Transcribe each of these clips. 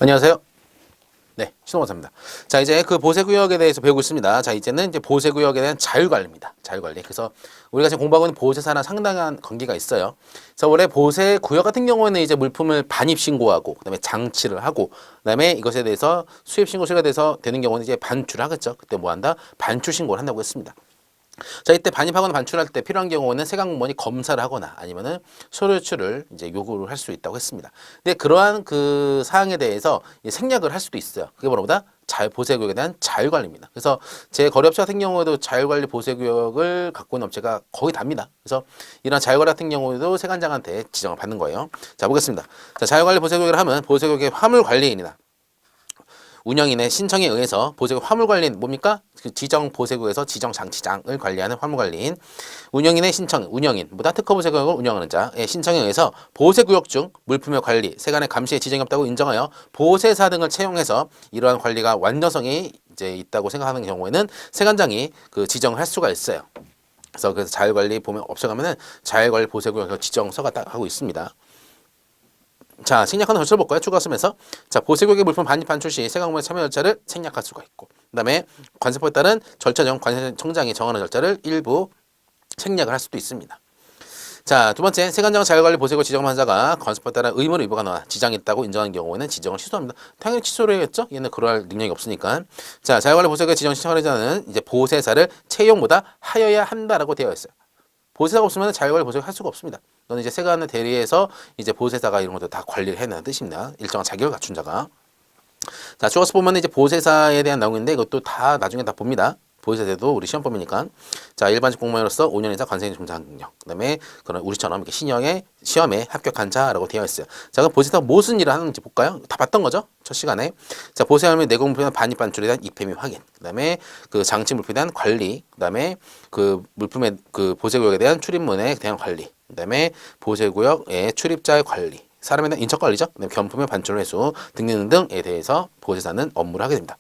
안녕하세요. 네, 신동원사입니다. 자, 이제 그 보세구역에 대해서 배우고 있습니다. 자, 이제는 이제 보세구역에 대한 자율관리입니다. 자율관리. 그래서 우리가 지금 공부하고 있는 보세사랑 상당한 관계가 있어요. 그래서 원래 보세구역 같은 경우에는 이제 물품을 반입신고하고, 그다음에 장치를 하고, 그다음에 이것에 대해서 수입신고 처리가 돼서 되는 경우는 이제 반출을 하겠죠. 그때 뭐 한다? 반출신고를 한다고 했습니다. 자, 이때 반입하거나 반출할 때 필요한 경우는 세관공무원이 검사를 하거나 아니면은 서류출을 이제 요구를 할 수 있다고 했습니다. 근데 그러한 그 사항에 대해서 생략을 할 수도 있어요. 그게 뭐보다 보세구역에 대한 자율관리입니다. 그래서 제 거래업체 같은 경우에도 자율관리 보세구역을 갖고 있는 업체가 거의 답니다. 그래서 이런 자율관리 같은 경우에도 세관장한테 지정을 받는 거예요. 자, 보겠습니다. 자, 자율관리 보세구역을 하면 보세구역의 화물관리인이나 운영인의 신청에 의해서 보세구역 화물관리인 뭡니까? 그 지정 보세구역에서 지정 장치장을 관리하는 화물관리인, 운영인의 신청, 운영인보다 특허 보세구역을 운영하는 자의 신청에 의해서 보세구역 중 물품의 관리, 세관의 감시에 지장이 없다고 인정하여 보세사 등을 채용해서 이러한 관리가 완전성이 이제 있다고 생각하는 경우에는 세관장이 그 지정을 할 수가 있어요. 그래서 자율관리 보면 업체 가면은 자율관리 보세구역 지정서가 딱 하고 있습니다. 자, 생략하는 절차를 볼까요? 추가 쓰면서 자, 보세구역의 물품 반입 반출 시 세관공무원 참여 절차를 생략할 수가 있고, 그 다음에 관세법에 따른 절차 중 관세청장이 정하는 절차를 일부 생략을 할 수도 있습니다. 자, 두 번째, 세관장 자율관리 보세구역 지정반사가 관세법에 따른 의무를 위반하거나 지장이 있다고 인정하는 경우에는 지정을 취소합니다. 당연히 취소를 해야겠죠? 얘는 그럴 능력이 없으니까. 자, 자율관리 보세구역 지정 신청하는 자는 이제 보세사를 채용보다 하여야 한다라고 되어 있어요. 보세사가 없으면 자율관리 보세구역 할 수가 없습니다. 너는 이제 세관을 대리해서 이제 보세사가 이런 것도 다 관리를 해내는 뜻입니다. 일정한 자격을 갖춘 자가. 자, 추가서 보면 이제 보세사에 대한 내용인데 이것도 다 나중에 다 봅니다. 보세사도 우리 시험법이니까. 자, 일반직 공무원으로서 5년 이상 관세인 종사한 경력. 그다음에 그런 우리처럼 이렇게 시험에 합격한 자라고 되어 있어요. 자, 그럼 보세사가 무슨 일을 하는지 볼까요? 다 봤던 거죠? 첫 시간에. 자, 보세하면 내공 물품의 반입 반출에 대한 입회 및 확인. 그다음에 그 장치 물품에 대한 관리. 그다음에 그 물품의 그 보세구역에 대한 출입문에 대한 관리. 그다음에 보세구역의 출입자의 관리. 사람에 대한 인적 관리죠. 그다음에 경품의 반출 회수 등등에 대해서 보세사는 업무를 하게 됩니다.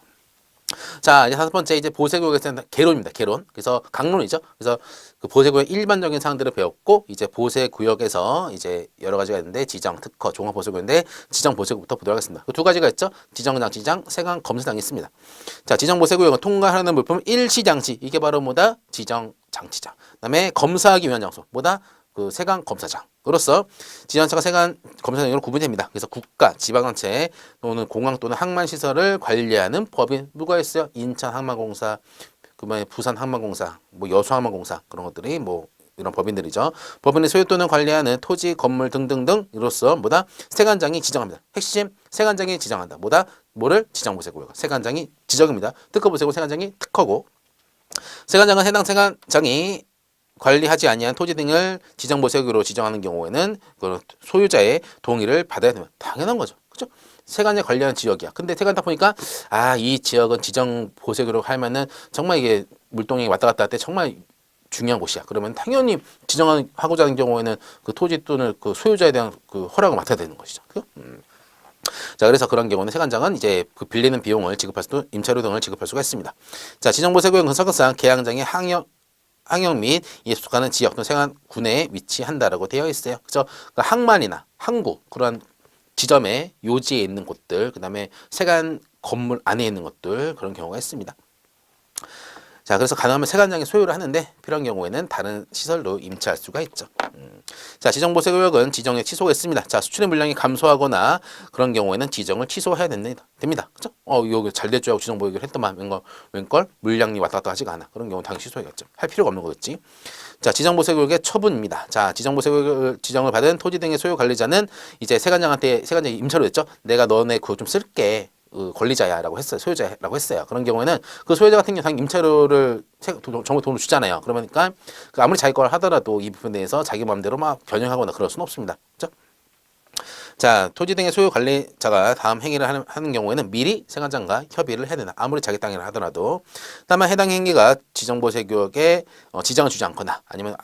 자, 이제 다섯 번째 이제 보세구역에서는 개론입니다. 개론. 그래서 강론이죠. 그래서 그 보세구역 일반적인 사항들을 배웠고 이제 보세구역에서 이제 여러 가지가 있는데 지정, 특허, 종합 보세구역인데 지정 보세구역부터 보도록 하겠습니다. 그 두 가지가 있죠. 지정장, 지장, 세관 검사장이 있습니다. 자, 지정 보세구역은 통과하는 물품 일시장치. 이게 바로 뭐다? 지정 장치장. 그다음에 검사하기 위한 장소. 뭐다? 그 세관 검사장으로서 지정처가 세관 검사장으로 구분됩니다. 그래서 국가, 지방단체 또는 공항 또는 항만 시설을 관리하는 법인 누가 있어요? 인천 항만공사, 그다음에 부산 항만공사, 뭐 여수 항만공사 그런 것들이 뭐 이런 법인들이죠. 법인의 소유 또는 관리하는 토지, 건물 등등등으로서 뭐다? 세관장이 지정합니다. 핵심 세관장이 지정한다. 뭐다? 뭐를 지정보세구역. 세관장이 지정입니다. 특허보세구역 세관장이 특허고, 세관장은 해당 세관장이 관리하지 아니한 토지 등을 지정 보세구역으로 지정하는 경우에는 그 소유자의 동의를 받아야 되면 당연한 거죠. 그렇죠? 세관에 관리하는 지역이야. 근데 세관 딱 보니까 이 지역은 지정 보세구역으로 하면은 정말 이게 물동이 왔다 갔다 할 때 정말 중요한 곳이야. 그러면 당연히 지정하고자 하는 경우에는 그 토지 또는 그 소유자에 대한 그 허락을 맡아야 되는 것이죠. 자, 그래서 그런 경우는 세관장은 이제 그 빌리는 비용을 지급할 수도 임차료 등을 지급할 수가 있습니다. 자, 지정 보세구역은 사건상 계양장의 항역 및 이에 속하는 지역 또는 세관군에 위치한다라고 되어 있어요. 그래서 그 항만이나 항구 그런 지점에 요지에 있는 곳들, 그다음에 세관 건물 안에 있는 것들 그런 경우가 있습니다. 자, 그래서 가능하면 세관장이 소유를 하는데 필요한 경우에는 다른 시설로 임차할 수가 있죠. 자, 지정보세구역은 지정에 취소가 있습니다. 자, 수출의 물량이 감소하거나 그런 경우에는 지정을 취소해야 됩니다. 그죠? 여기 잘 됐죠 하고 지정보세구역을 했더만 웬걸 물량이 왔다 갔다 하지가 않아. 그런 경우는 당연히 취소해야겠죠. 할 필요가 없는 거겠지. 자, 지정보세구역의 처분입니다. 자, 지정보세구역 지정을 받은 토지 등의 소유 관리자는 이제 세관장한테 임차로 했죠. 내가 너네 그거 좀 쓸게. 권리자야라고 했어요. 소유자라고 했어요. 그런 경우에는 그 소유자 같은 경우 당연히 임차료를 정부 돈을 주잖아요. 그러니까 아무리 자기 걸 하더라도 이 부분에 대해서 자기 마음대로 막 변형하거나 그럴 수는 없습니다. 그렇죠? 자, 토지 등의 소유 관리자가 다음 행위를 하는 경우에는 미리 세관장과 협의를 해야 된다. 아무리 자기 땅이라 하더라도. 다만 해당 행위가 지정보세구역에 지정을 주지 않거나 아니면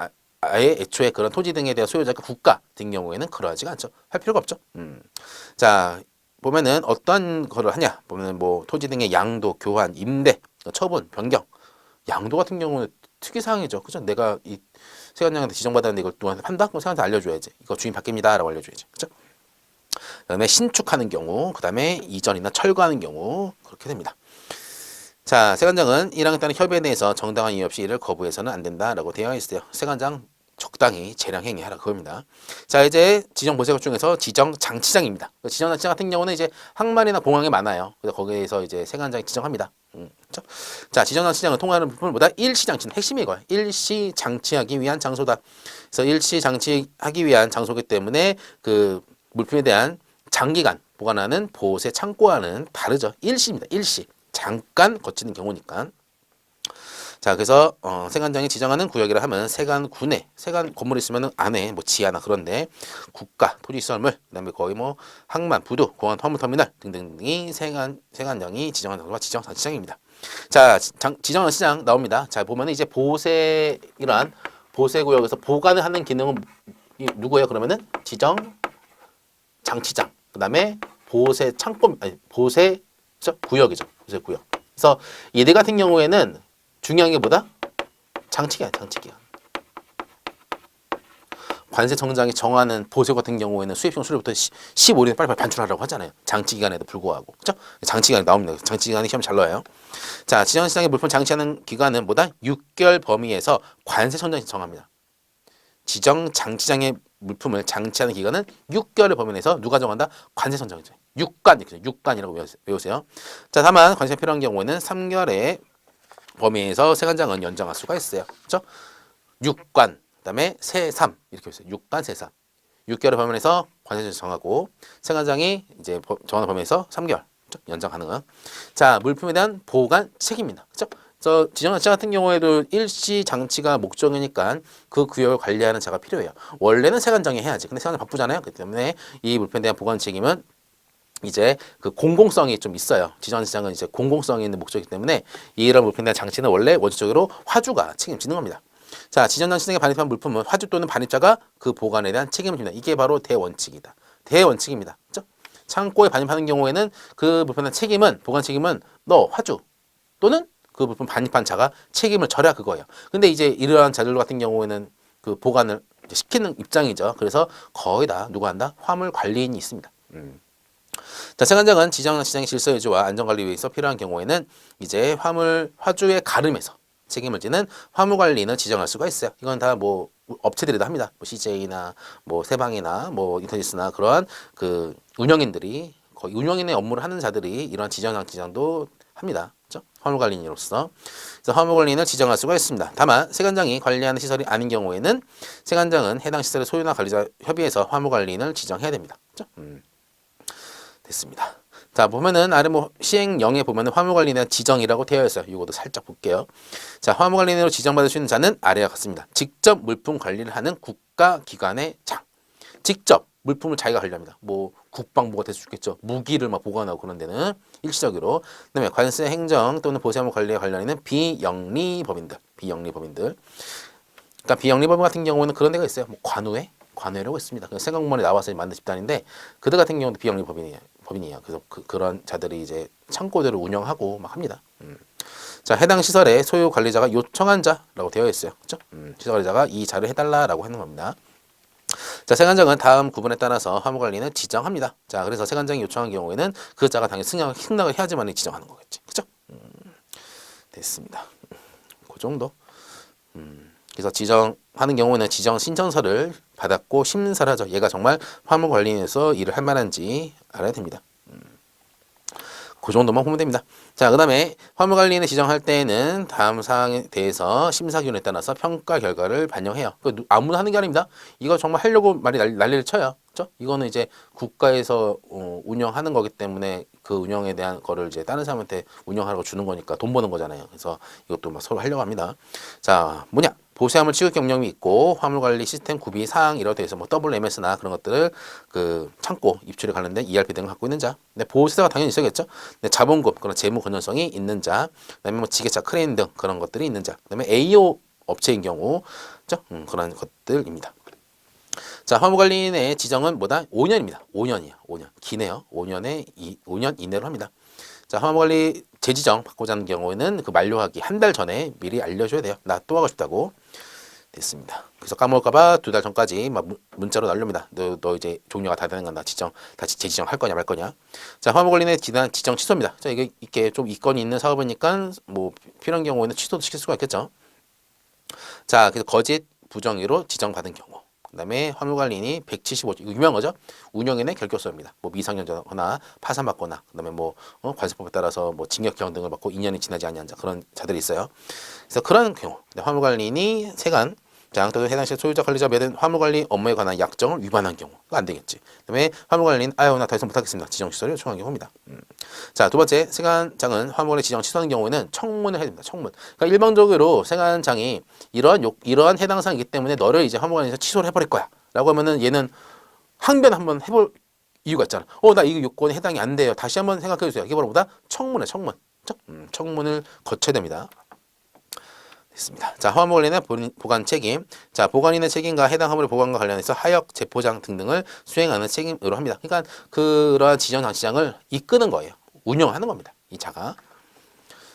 아예 애초에 그런 토지 등에 대한 소유자가 국가 등 경우에는 그러하지가 않죠. 할 필요가 없죠. 자, 보면은 어떤 거를 하냐 보면은 뭐 토지 등의 양도, 교환, 임대, 처분, 변경. 양도 같은 경우는 특이사항이죠. 그죠? 내가 이 세관장한테 지정받았는데 이걸 누구한테 판다? 그럼 세관한테 알려줘야지. 이거 주인 바뀝니다라고 알려줘야지. 그죠? 그다음에 신축하는 경우, 그다음에 이전이나 철거하는 경우 그렇게 됩니다. 자, 세관장은 1학년 때는 협의에 대해서 정당한 이유 없이 이를 거부해서는 안 된다라고 되어 있어요. 세관장 적당히 재량 행위하라 그겁니다. 자, 이제 지정 보세국 중에서 지정 장치장입니다. 지정 장치장 같은 경우는 이제 항만이나 공항에 많아요. 그래서 거기에서 이제 세관장이 지정합니다. 그렇죠? 자, 지정 장치장은 통하는 부분보다 일시 장치는 핵심이 이거야. 일시 장치하기 위한 장소다. 그래서 일시 장치하기 위한 장소이기 때문에 그 물품에 대한 장기간 보관하는 보세 창고와는 다르죠. 일시입니다. 일시. 잠깐 거치는 경우니까. 자, 그래서 세관장이 지정하는 구역이라 하면 세관군에 세관 건물이 있으면 안에 뭐 지하나 그런데 국가 토지시설물 그다음에 거의 뭐 항만, 부두, 공항, 화물터미널 등등이 세관장이 지정하는 장소가 지정 장치장입니다. 자, 지정한 시장 나옵니다. 자, 보면은 이제 보세 이러한 보세 구역에서 보관을 하는 기능은 누구예요? 그러면은 지정 장치장. 그다음에 보세 창고 아니 보세 구역이죠. 보세 구역. 그래서 얘들 같은 경우에는 중요한 게 뭐다? 장치기야, 장치기야. 관세청장이 정하는 보세 같은 경우에는 수입형 수료부터 15일에 빨리빨리 반출하라고 하잖아요. 장치기간에도 불구하고. 그죠? 장치기간이 나옵니다. 장치기간이 시험 잘 나와요. 자, 지정시장에 물품 장치하는 기간은 뭐다? 6개월 범위에서 관세청장이 정합니다. 지정 장치장의 물품을 장치하는 기간은 6개월의 범위 내에서 누가 정한다? 관세청장이죠. 6관이라고 외우세요. 자, 다만 관세가 필요한 경우에는 3개월의 범위에서 세관장은 연장할 수가 있어요. 그렇죠? 6관, 그다음에 세삼 이렇게 있어요. 6관, 세삼. 6개월의 범위 내에서 관세청장이 정하고 세관장이 이제 정하는 범위에서 3개월 그렇죠? 연장 가능한. 자, 물품에 대한 보관 책임입니다. 그렇죠? 그래서 지정 장치 같은 경우에도 일시 장치가 목적이니까 그 구역을 관리하는 자가 필요해요. 원래는 세관장이 해야지. 근데 세관장 바쁘잖아요. 그렇기 때문에 이 물품에 대한 보관 책임은 이제 그 공공성이 좀 있어요. 지정장치장은 이제 공공성이 있는 목적이기 때문에 이런 물품에 대한 장치는 원래 원칙적으로 화주가 책임지는 겁니다. 자, 지정장치장에 반입한 물품은 화주 또는 반입자가 그 보관에 대한 책임을 집니다. 이게 바로 대원칙이다. 대원칙입니다. 그렇죠? 창고에 반입하는 경우에는 그 물품에 대한 책임은 보관 책임은 너 화주 또는 그 물품 반입한 자가 책임을 져야 그거예요. 근데 이제 이러한 자들 같은 경우에는 그 보관을 시키는 입장이죠. 그래서 거의 다 누가 한다? 화물 관리인이 있습니다. 자, 세관장은 지정장치장의 질서 유지와 안전관리 위해서 필요한 경우에는 이제 화주의 가름에서 책임을 지는 화물관리인을 지정할 수가 있어요. 이건 다 뭐 업체들이 다 합니다. 뭐 CJ나 뭐 세방이나 뭐 인터니스나 그러한 그 운영인들이 거의 운영인의 업무를 하는 자들이 이러한 지정장치장도 합니다. 그렇죠? 화물관리인으로서. 그래서 화물관리인을 지정할 수가 있습니다. 다만 세관장이 관리하는 시설이 아닌 경우에는 세관장은 해당 시설의 소유나 관리자 협의해서 화물관리인을 지정해야 됩니다. 그렇죠? 됐습니다. 자, 보면은 아래 뭐 시행령에 보면은 화물관리인의 지정이라고 되어 있어요. 이것도 살짝 볼게요. 자, 화물관리인으로 지정받을 수 있는 자는 아래와 같습니다. 직접 물품 관리를 하는 국가기관의 장. 직접 물품을 자기가 관리합니다. 뭐 국방부가 될 수 있겠죠. 무기를 막 보관하고 그런 데는 일시적으로. 그다음에 관세 행정 또는 보세화물 관리에 관련있는 비영리법인들. 그러니까 비영리법인 같은 경우는 그런 데가 있어요. 뭐 관우회라고 있습니다. 생각문에 나와서 만든 집단인데 그들 같은 경우도 비영리법인이에요. 그래서 그런 자들이 이제 창고들을 운영하고 막 합니다. 자, 해당 시설의 소유 관리자가 요청한 자라고 되어 있어요. 그렇죠? 시설 관리자가 이 자를 해달라라고 하는 겁니다. 자, 세관장은 다음 구분에 따라서 화물관리는 지정합니다. 자, 그래서 세관장이 요청한 경우에는 그 자가 당연히 승낙을 해야지만 지정하는 거겠지. 그렇죠? 됐습니다. 그 정도. 그래서 지정하는 경우는 지정 신청서를 받았고 심사를 하죠. 얘가 정말 화물관리인에서 일을 할 만한지 알아야 됩니다. 그 정도만 보면 됩니다. 자, 그 다음에 화물관리인을 지정할 때에는 다음 사항에 대해서 심사기준에 따라서 평가 결과를 반영해요. 아무나 하는 게 아닙니다. 이거 정말 하려고 말이 난리를 쳐요. 그렇죠? 이거는 이제 국가에서 운영하는 거기 때문에 그 운영에 대한 거를 이제 다른 사람한테 운영하라고 주는 거니까 돈 버는 거잖아요. 그래서 이것도 막 서로 하려고 합니다. 자, 뭐냐? 보세화물 취급 경력이 있고 화물관리 시스템 구비 사항이라고 되어 있어. 뭐 WMS나 그런 것들을 그 창고 입출에 관련된 ERP 등을 갖고 있는 자. 근데 보호세가 당연히 있어야겠죠. 근데 자본금 그런 재무 건전성이 있는 자. 그다음에 뭐 지게차 크레인 등 그런 것들이 있는 자. 그다음에 AO 업체인 경우, 그렇죠? 그런 것들입니다. 자, 화물관리인의 지정은 뭐다? 5년입니다. 5년이야. 5년. 기네요. 5년 이내로 합니다. 자, 화물관리 재지정 받고자 하는 경우에는 그 만료하기 한 달 전에 미리 알려줘야 돼요. 나 또 하고 싶다고. 됐습니다. 그래서 까먹을까봐 2달 전까지 막 문자로 날립니다. 너 이제 종료가 다 되는 건다. 다시 재지정할 거냐 말 거냐. 자, 화물관리는 지정 취소입니다. 자, 이게 좀 이건이 있는 사업이니까 뭐 필요한 경우에는 취소도 시킬 수가 있겠죠. 자, 그래서 거짓 부정의로 지정받은 경우. 그다음에 화물관리인이 175조, 이거 유명한 거죠. 운영인의 결격서입니다. 뭐 미상년자거나 파산받거나, 그다음에 뭐 관세법에 따라서 뭐 징역형 등을 받고 2년이 지나지 않은 자, 그런 자들이 있어요. 그래서 그런 경우, 화물관리인이 세관 장 또는 해당 시 소유자 관리자 매든 화물관리 업무에 관한 약정을 위반한 경우, 안 되겠지. 그다음에 화물관리인 나 더 이상 못하겠습니다. 지정 취소를 요청한 경우입니다. 자, 두 번째, 세관장은 화물관리 지정 취소하는 경우에는 청문을 해야 됩니다. 청문. 그러니까 일방적으로 세관장이 이러한 해당 사항이기 때문에 너를 이제 화물관리에서 취소를 해버릴 거야라고 하면은 얘는 항변 한번 해볼 이유가 있잖아. 나 이거 요건에 해당이 안 돼요. 다시 한번 생각해 주세요. 이게 뭐보다 청문에 청문. 청문을 거쳐야 됩니다. 됐습니다. 자, 화물관리는 보관 책임. 자, 보관인의 책임과 해당 화물의 보관과 관련해서 하역, 재포장 등등을 수행하는 책임으로 합니다. 그러니까 그러한 지정 장치장을 이끄는 거예요. 운영하는 겁니다. 이 자가.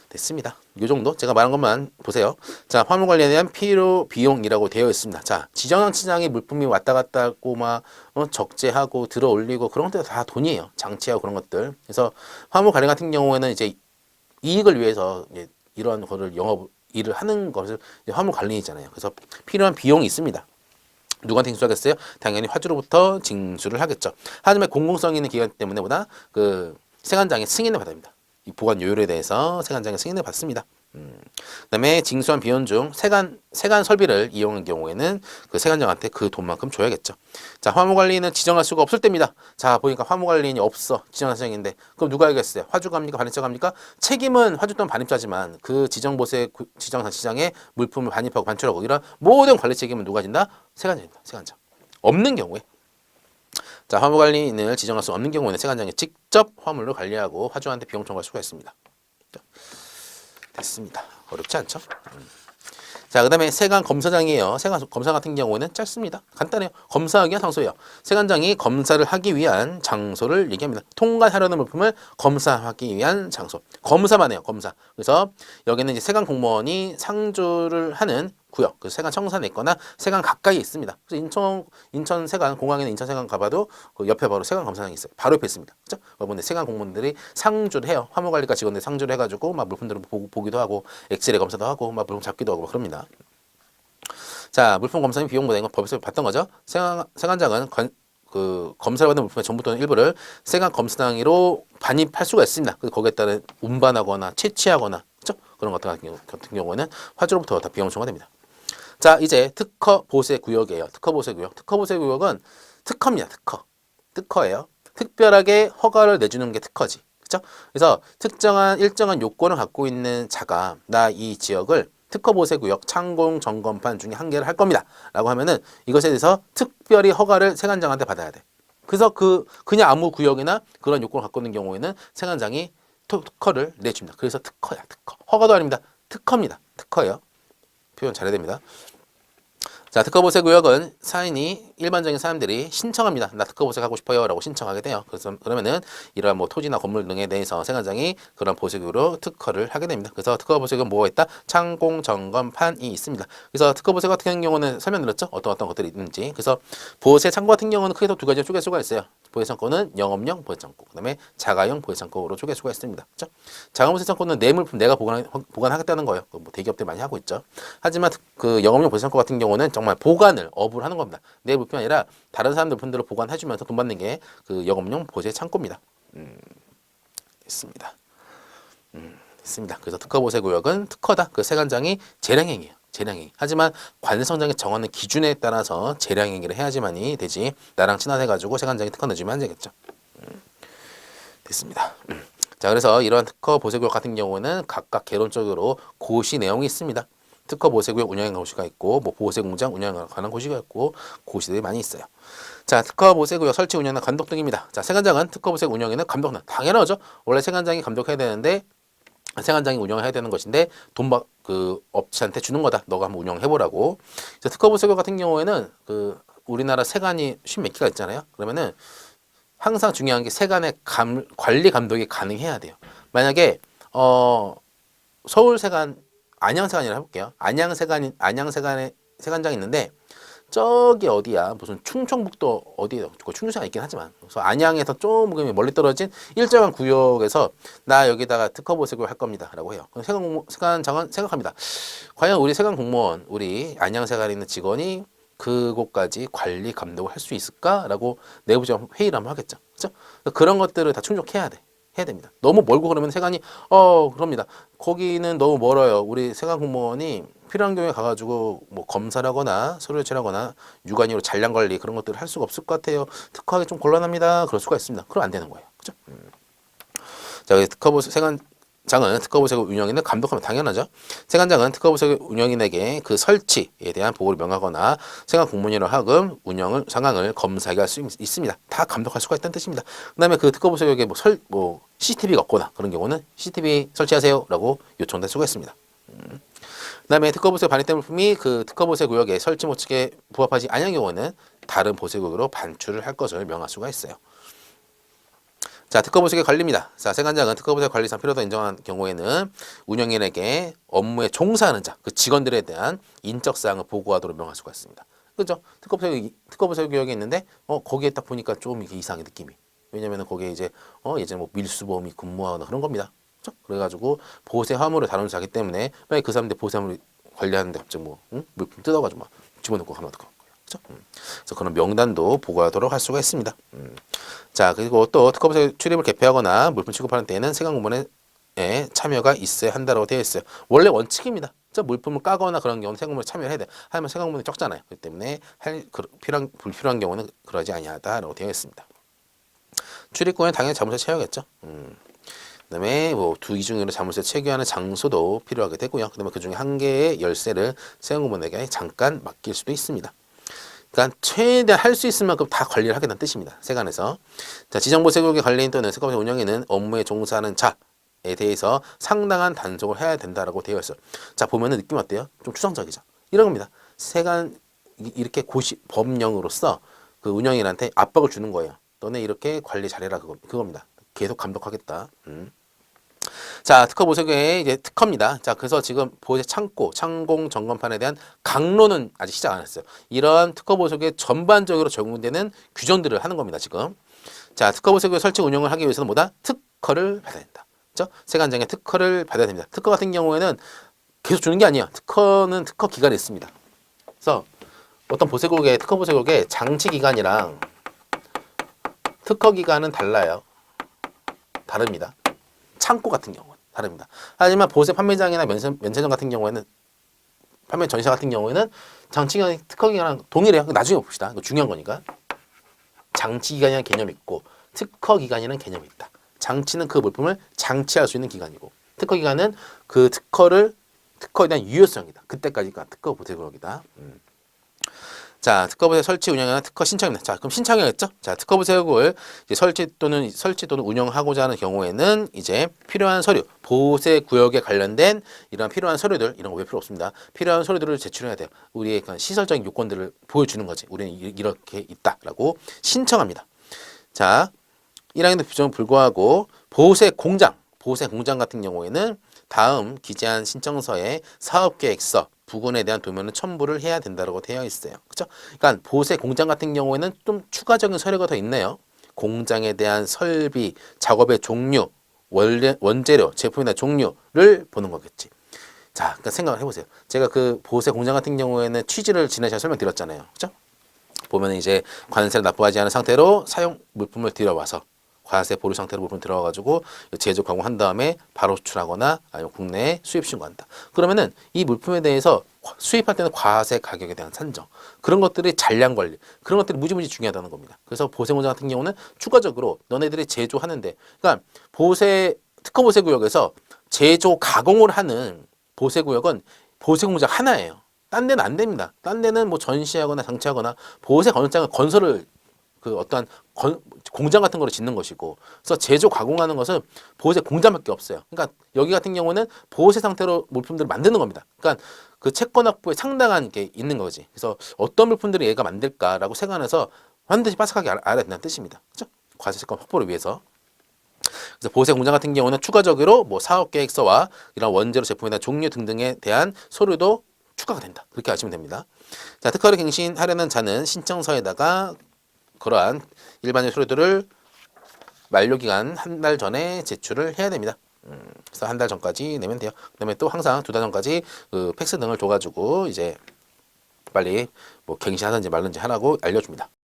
됐습니다. 이 정도 제가 말한 것만 보세요. 자, 화물관리에 대한 필요 비용이라고 되어 있습니다. 자, 지정 장치장에 물품이 왔다 갔다 하고 막 적재하고 들어 올리고 그런 것들 다 돈이에요. 장치하고 그런 것들. 그래서 화물관리 같은 경우에는 이제 이익을 위해서 이런 거를 일을 하는 것을 화물관리이잖아요. 그래서 필요한 비용이 있습니다. 누구한테 징수하겠어요? 당연히 화주로부터 징수를 하겠죠. 하지만 공공성 있는 기관 때문에보다 그 세관장의 승인을 받아야 됩니다. 이 보관 요율에 대해서 세관장의 승인을 받습니다. 그다음에 징수한 비용 중 세관 설비를 이용한 경우에는 그 세관장한테 그 돈만큼 줘야겠죠. 자, 화물관리는 지정할 수가 없을 때입니다. 자, 보니까 화물관리인이 없어. 지정할 사정인데 그럼 누가 알겠어요? 화주가 합니까? 반입자가 합니까? 책임은 화주 또는 반입자지만 그 지정보세 지정장치장에 물품을 반입하고 반출하고 이런 모든 관리 책임은 누가 진다? 세관장입니다. 세관장. 없는 경우에. 자, 화물관리인을 지정할 수 없는 경우에는 세관장이 직접 화물을 관리하고 화주한테 비용 청구할 수가 있습니다. 됐습니다. 어렵지 않죠? 자, 그 다음에 세관 검사장이에요. 세관 검사 같은 경우에는 짧습니다. 간단해요. 검사하기 위한 장소예요. 세관장이 검사를 하기 위한 장소를 얘기합니다. 통과하려는 물품을 검사하기 위한 장소. 검사만 해요. 검사. 그래서 여기는 이제 세관 공무원이 상주를 하는 구역. 그래서 세관 청산에 있거나 세관 가까이에 있습니다. 그래서 인천 세관 공항에는 인천 세관 가봐도 그 옆에 바로 세관 검사장이 있어요. 바로 옆에 있습니다. 그렇죠? 여러분들 세관 공무원들이 상주를 해요. 화물관리과 직원들이 상주를 해가지고 막 물품들을 보기도 하고 엑스레이 검사도 하고 막 물품 잡기도 하고 막 그럽니다. 자, 물품 검사는 비용보다 이건 법에서 봤던 거죠. 세관장은 그 검사를 받는 물품의 전부 또는 일부를 세관 검사장으로 반입할 수가 있습니다. 그래서 거기에 따른 운반하거나 채취하거나 그렇죠? 그런 것 같은 경우에는 화주로부터 다 비용을 청구됩니다. 자, 이제 특허 보세 구역이에요. 특허 보세 구역. 특허 보세 구역은 특허입니다. 특허예요. 특별하게 허가를 내주는 게 특허지. 그렇죠? 그래서 특정한 일정한 요건을 갖고 있는 자가 나 이 지역을 특허 보세 구역 창공 점검판 중에 한 개를 할 겁니다. 라고 하면은 이것에 대해서 특별히 허가를 세관장한테 받아야 돼. 그래서 그냥 아무 구역이나 그런 요건을 갖고 있는 경우에는 세관장이 특허를 내줍니다. 그래서 특허야, 특허. 허가도 아닙니다. 특허입니다. 특허예요. 표현 잘해야 됩니다. 자, 특허보세 구역은 일반적인 사람들이 신청합니다. 나 특허보세 하고 싶어요. 라고 신청하게 돼요. 그러면은 이러한 뭐 토지나 건물 등에 대해서 세관장이 그런 보세구역으로 특허를 하게 됩니다. 그래서 특허보세구역은 뭐가 있다? 창공 점검판이 있습니다. 그래서 특허보세 같은 경우는 설명드렸죠? 어떤 것들이 있는지. 그래서 보세 창고 같은 경우는 크게 두 가지로 쪼갤 수가 있어요. 보세 창고는 영업용 보세 창고, 그다음에 자가용 보세 창고로 쪼갤 수가 있습니다. 그렇죠? 자가용 보세 창고는 내 물품 내가 보관하겠다는 거예요. 뭐 대기업들 많이 하고 있죠. 하지만 그 영업용 보세 창고 같은 경우는 정말 업을 하는 겁니다. 내 물품이 아니라 다른 사람들 물품들을 보관해주면서 돈 받는 게 그 영업용 보세 창고입니다. 됐습니다. 됐습니다. 그래서 특허 보세 구역은 특허다. 그 세관장이 재량행위예요. 재량행위. 하지만 관세청장이 정하는 기준에 따라서 재량행위를 해야지만이 되지. 나랑 친화해가지고 세관장이 특허 내주면 안 되겠죠. 됐습니다. 자, 그래서 이러한 특허 보세 구역 같은 경우는 각각 개론적으로 고시 내용이 있습니다. 특허 보세구역 운영에 고시가 있고, 뭐 보세공장 운영에 관한 고시가 있고, 고시들이 많이 있어요. 자, 특허 보세구역 설치 운영은 감독 등입니다. 자, 세관장은 특허 보세 운영에는 감독은 당연하죠. 원래 세관장이 감독해야 되는데, 세관장이 운영을 해야 되는 것인데 그 업체한테 주는 거다. 너가 한번 운영해보라고. 특허 보세구역 같은 경우에는 그 우리나라 세관이 10몇 개가 있잖아요. 그러면은 항상 중요한 게 세관의 관리 감독이 가능해야 돼요. 만약에 서울세관 안양세관이라 해볼게요. 안양세관에 세관장이 있는데 저기 어디야 무슨 충청북도 어디에 충주시가 있긴 하지만 그래서 안양에서 좀 멀리 떨어진 일정한 구역에서 나 여기다가 특허 보색을 할 겁니다라고 해요. 세관장은 생각합니다. 과연 우리 세관 공무원 우리 안양세관에 있는 직원이 그곳까지 관리 감독을 할 수 있을까라고 내부적 회의를 한번 하겠죠. 그렇죠? 그런 것들을 다 충족해야 돼. 해야 됩니다. 너무 멀고 그러면 세관이 그럽니다. 거기는 너무 멀어요. 우리 세관 공무원이 필요한 경우에 가가지고 뭐 검사를 하거나 서류를 칠하거나 육안으로 잔량 관리 그런 것들을 할 수가 없을 것 같아요. 특허하기 좀 곤란합니다. 그럴 수가 있습니다. 그럼 안 되는 거예요. 그죠? 자, 세관장은 특허보색 운영인을 감독하면 당연하죠. 세관장은 특허보색 운영인에게 그 설치에 대한 보고를 명하거나 세관 공무원으로 하금 운영을 상황을 검사하게 할 수 있습니다. 다 감독할 수가 있다는 뜻입니다. 그다음에 그 특허보색에 뭐 CCTV가 없거나 그런 경우는 CCTV 설치하세요라고 요청될 수가 있습니다. 그다음에 특허보색 반입된 물품이 그 특허보색 구역의 설치 모칙에 부합하지 않은 경우는 다른 보색구역으로 반출을 할 것을 명할 수가 있어요. 자, 특허보색의 관리입니다. 자, 세관장은 특허보색 관리상 필요도 인정한 경우에는 운영인에게 업무에 종사하는 자, 그 직원들에 대한 인적사항을 보고하도록 명할 수가 있습니다. 그죠? 특허보색 구역이 있는데, 거기에 딱 보니까 좀 이게 이상한 느낌이. 왜냐면은 거기에 이제, 예전에 뭐 밀수범이 근무하거나 그런 겁니다. 그죠? 그래가지고 보세 화물을 다루는 자기 때문에 만약에 그 사람들 보세 화물 관리하는데 갑자기 물품 뜯어가지고 막 집어넣고 가면 어떡할 거예요. 그죠? 그래서 그런 명단도 보고하도록 할 수가 있습니다. 자, 그리고 또 특허보색 출입을 개폐하거나 물품 취급하는 때에는 세관 공무원의 참여가 있어야 한다고 되어 있어요. 원래 원칙입니다. 저 물품을 까거나 그런 경우는 세관 공무원이 참여를 해야 돼. 하지만 세관 공무원이 적잖아요. 그렇기 때문에 불필요한 경우는 그러지 아니하다라고 되어 있습니다. 출입구에는 당연히 자물쇠 채워야겠죠. 그다음에 뭐 이 중으로 자물쇠 체결하는 장소도 필요하게 되고요. 그다음에 그 중에 한 개의 열쇠를 세관 공무원에게 잠깐 맡길 수도 있습니다. 그러니까 최대한 할 수 있을 만큼 다 관리를 하겠다는 뜻입니다. 세관에서. 자, 지정보세국의 관리인 또는 세관보색 운영인은 업무에 종사하는 자에 대해서 상당한 단속을 해야 된다라고 되어 있어요. 자, 보면은 느낌 어때요? 좀 추상적이죠. 이런 겁니다. 세관 이렇게 법령으로서 그 운영인한테 압박을 주는 거예요. 너네 이렇게 관리 잘해라 그겁니다. 계속 감독하겠다. 자, 특허 보색의 이제 특허입니다. 자, 그래서 지금 보색 창고, 창공 점검판에 대한 강론은 아직 시작 안 했어요. 이런 특허 보색에 전반적으로 적용되는 규정들을 하는 겁니다, 지금. 자, 특허 보색의 설치 운영을 하기 위해서는 뭐다? 특허를 받아야 된다. 그렇죠? 세관장의 특허를 받아야 됩니다. 특허 같은 경우에는 계속 주는 게 아니에요. 특허는 특허 기간이 있습니다. 그래서 어떤 보색국의 특허 보색국의 장치 기간이랑 특허 기간은 달라요. 다릅니다. 창고 같은 경우는 다릅니다. 하지만 보세 판매장이나 면세점 같은 경우에는 판매 전시사 같은 경우에는 장치기간 특허기간이랑 동일해요. 나중에 봅시다. 이거 중요한 거니까. 장치기간이라는 개념이 있고 특허기간이라는 개념이 있다. 장치는 그 물품을 장치할 수 있는 기간이고 특허기간은 그 특허에 대한 유효성이다. 그때까지가 특허 보세구역이다. 자, 특허보색 설치 운영이나 특허 신청입니다. 자, 그럼 신청해야겠죠? 자, 특허보색을 이제 설치 또는 운영하고자 하는 경우에는 이제 필요한 서류, 보세 구역에 관련된 이런 필요한 서류들, 이런 거 왜 필요 없습니다. 필요한 서류들을 제출해야 돼요. 우리의 시설적인 요건들을 보여주는 거지. 우리는 이렇게 있다라고 신청합니다. 자, 1학년도 규정은 불구하고 보세 공장 같은 경우에는 다음 기재한 신청서에 사업계획서, 부근에 대한 도면을 첨부를 해야 된다고 되어 있어요. 그렇죠? 그러니까 보세 공장 같은 경우에는 좀 추가적인 서류가 더 있네요. 공장에 대한 설비, 작업의 종류, 원재료, 제품에 대한 종류를 보는 거겠지. 자, 그러니까 생각을 해보세요. 제가 그 보세 공장 같은 경우에는 취지를 지난 시간에 설명드렸잖아요. 그렇죠? 보면 이제 관세를 납부하지 않은 상태로 사용 물품을 들여와서 과세 보류 상태로 물품 들어와가지고 제조 가공한 다음에 바로 수출하거나 아니면 국내에 수입 신고한다. 그러면은 이 물품에 대해서 수입할 때는 과세 가격에 대한 산정 그런 것들이 잔량 관리 그런 것들이 무지무지 중요하다는 겁니다. 그래서 보세 공장 같은 경우는 추가적으로 너네들이 제조하는데 그러니까 특허 보세 구역에서 제조 가공을 하는 보세 구역은 보세 공장 하나예요. 딴 데는 안 됩니다. 딴 데는 뭐 전시하거나 장치하거나 보세 공장을 건설을 그 어떠한 공장 같은 거를 짓는 것이고 그래서 제조 가공하는 것은 보세 공장밖에 없어요. 그러니까 여기 같은 경우는 보세 상태로 물품들을 만드는 겁니다. 그러니까 그 채권 확보에 상당한 게 있는 거지. 그래서 어떤 물품들을 얘가 만들까라고 생각해서 반드시 빠삭하게 알아야 된다는 뜻입니다. 그렇죠? 과세 채권 확보를 위해서. 그래서 보세 공장 같은 경우는 추가적으로 뭐 사업 계획서와 이런 원재료 제품에 대한 종류 등등에 대한 서류도 추가가 된다. 그렇게 아시면 됩니다. 자, 특허를 갱신하려는 자는 신청서에다가 그러한 일반적 서류들을 만료기간 한 달 전에 제출을 해야 됩니다. 그래서 한 달 전까지 내면 돼요. 그다음에 또 항상 2달 전까지 그 팩스 등을 줘가지고 이제 빨리 뭐 갱신하든지 말든지 하라고 알려줍니다.